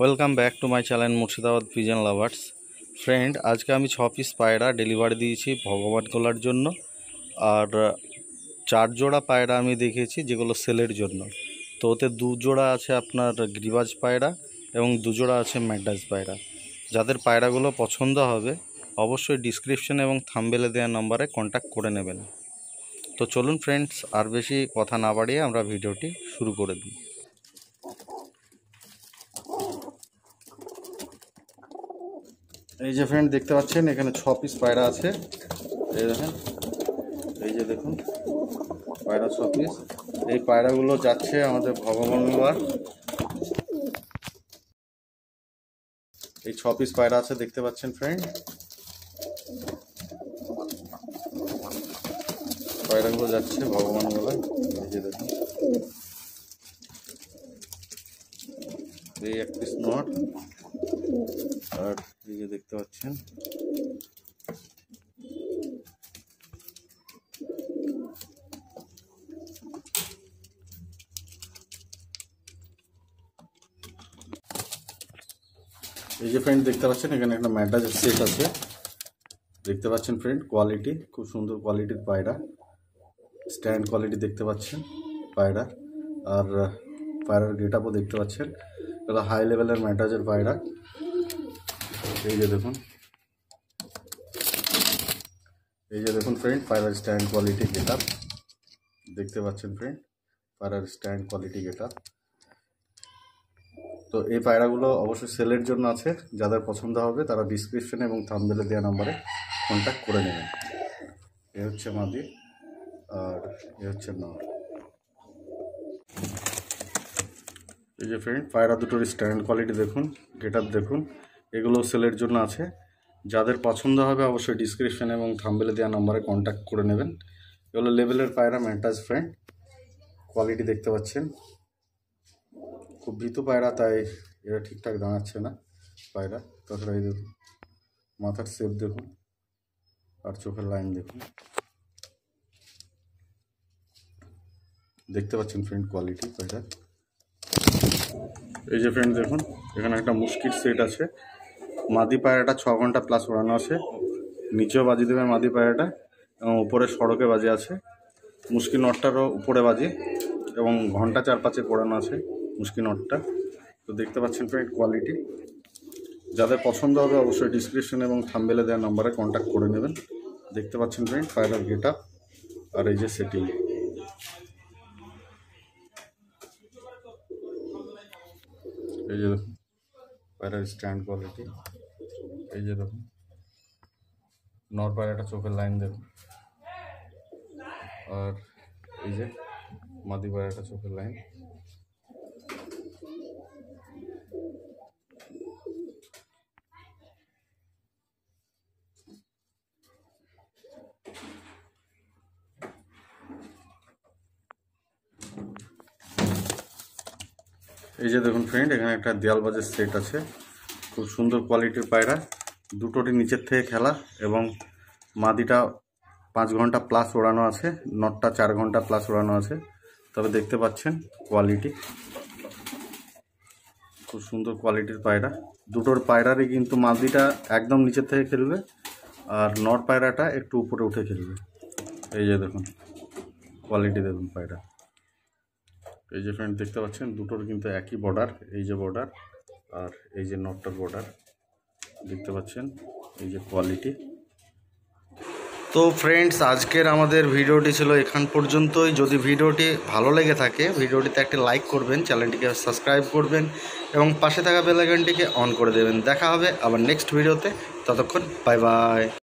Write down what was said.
Welcome back to my channel Murshidabad pigeon lovers. Friend, আজকে আমি 6 piece পায়রা ডেলিভারি দিয়েছি ভগবান গোলার জন্য। আর 4 জোড়া পায়রা আমি দেখিয়েছি যেগুলো সেলের জন্য। তো ওতে 2 জোড়া আছে আপনার গিরিবাজ পায়রা এবং 2 জোড়া আছে ম্যাড্রাস পায়রা। যাদের পায়রাগুলো পছন্দ হবে অবশ্যই ডিসক্রিপশন এবং থাম্বনেলে দেওয়া নম্বরে কন্ট্যাক্ট করে নেবেন। তো চলুন ফ্রেন্ডস, আর বেশি কথা না বাড়িয়ে আমরা ভিডিওটি শুরু করে দিই। এই যে ফ্রেন্ড দেখতে পাচ্ছেন, এখানে 6 পিস পায়রা আছে। এই দেখেন, এই যে দেখুন পায়রা 6 পিস। এই পায়রাগুলো যাচ্ছে আমাদের ভগবান গোলার। এই 6 পিস পায়রা আছে দেখতে পাচ্ছেন ফ্রেন্ড। পায়রাগুলো যাচ্ছে ভগবান গোলায়। এই যে দেখুন, এই 1 পিস নট। আর এই যে দেখতে পাচ্ছেন এই যে ফ্রেন্ড দেখতে পাচ্ছেন, এখানে একটা ম্যাড্রাসের সেট আছে দেখতে পাচ্ছেন ফ্রেন্ড। কোয়ালিটি খুব সুন্দর কোয়ালিটির পায়রা, স্ট্যান্ড কোয়ালিটি দেখতে পাচ্ছেন পায়রা। আর পায়রার গেট আপও দেখতে পাচ্ছেন, এগুলো হাই লেভেলের ম্যাড্রাসের পায়রা। এই যে দেখুন, এই যে দেখুন ফ্রেন্ড পায়রার স্ট্যান্ড কোয়ালিটি গেট আপ দেখতে পাচ্ছেন ফ্রেন্ড, পায়রার স্ট্যান্ড কোয়ালিটি গেট আপ। তো এই পায়রাগুলো অবশ্যই সেলের জন্য আছে। যাদের পছন্দ হবে তারা ডিসক্রিপশনে এবং থাম্বনেলে দেওয়া নম্বরে কন্ট্যাক্ট করে নেবেন। এ হচ্ছে মাদি আর এ হচ্ছে নর। এই যে ফ্রেন্ড পায়রা দুটোর স্ট্যান্ড কোয়ালিটি দেখুন, গেট আপ দেখুন, এগুলো সেলের জন্য আছে। যাদের পছন্দ হবে অবশ্যই ডিসক্রিপশন এবং থাম্বনেলে দেওয়া নম্বরে কন্ট্যাক্ট করে নেবেন। এগুলো লেভেলের পায়রা ম্যাড্রাস ফ্রেন্ড, কোয়ালিটি দেখতে পাচ্ছেন। খুব ভীতু পায়রা, তাই এরা ঠিকঠাক দাঁড়াচ্ছে না পায়রা। তাছাড়া এই দেখুন মাথার শেপ দেখুন আর চোখের লাইন দেখুন, দেখতে পাচ্ছেন ফ্রেন্ড কোয়ালিটি পায়রা। এই যে ফ্রেন্ড দেখুন, এখানে একটা মুশকির সেট আছে। মাদি পায়রাটা 6 ঘন্টা প্লাস ওড়ানো আছে, নিচেও বাজি দেবে মাদি পায়রাটা এবং উপরে সড়কে বাজে আছে। মুশকি নটটারও উপরে বাজে এবং ঘন্টা 4-5 পড়ানো আছে মুশকি নটটা। তো দেখতে পাচ্ছেন ফ্রেন্ড কোয়ালিটি। যাদের পছন্দ হবে অবশ্যই ডিসক্রিপশন এবং থাম্বনেলে দেওয়া নম্বরে কন্ট্যাক্ট করে নেবেন। দেখতে পাচ্ছেন ফ্রেন্ড পায়রার গেট আপ আর এই যে সেটিং। এই যে দেখুন পায়রার স্ট্যান্ড কোয়ালিটি। এই যে দেখুন নর পায়রাটা চোখের লাইন দেখুন, আর এই যে মাদি পায়রাটা চোখের লাইন। এই যে দেখুন ফ্রেন্ড, এখানে একটা দেয়ালবাজের সেট আছে, খুব সুন্দর কোয়ালিটির পায়রা। দুটোটি নিচের থেকে খেলা এবং মাদিটা 5 ঘন্টা প্লাস ওড়ানো আছে, নটটা 4 ঘন্টা প্লাস ওড়ানো আছে। তবে দেখতে পাচ্ছেন কোয়ালিটি, খুব সুন্দর কোয়ালিটির পায়রা। দুটোর পায়রারই কিন্তু মাদিটা একদম নিচের থেকে খেলবে আর নট পায়রাটা একটু উপরে উঠে খেলবে। এই যে দেখুন কোয়ালিটি দেখুন পায়রা। এই যে ফ্রেন্ড দেখতে পাচ্ছেন দুটোর কিন্তু একই বর্ডার, এই যে বর্ডার আর এই যে নটটার বর্ডার দেখতে পাচ্ছেন। এই যে কোয়ালিটি। তো ফ্রেন্ডস, আজকের আমাদের ভিডিওটি ছিল এখান পর্যন্তই। যদি ভিডিওটি ভালো লেগে থাকে ভিডিওটিতে একটি লাইক করবেন, চ্যানেলটিকে সাবস্ক্রাইব করবেন এবং পাশে থাকা বেল আইকনটিকে অন করে দেবেন। দেখা হবে আবার নেক্সট ভিডিওতে, ততক্ষণ বাই বাই।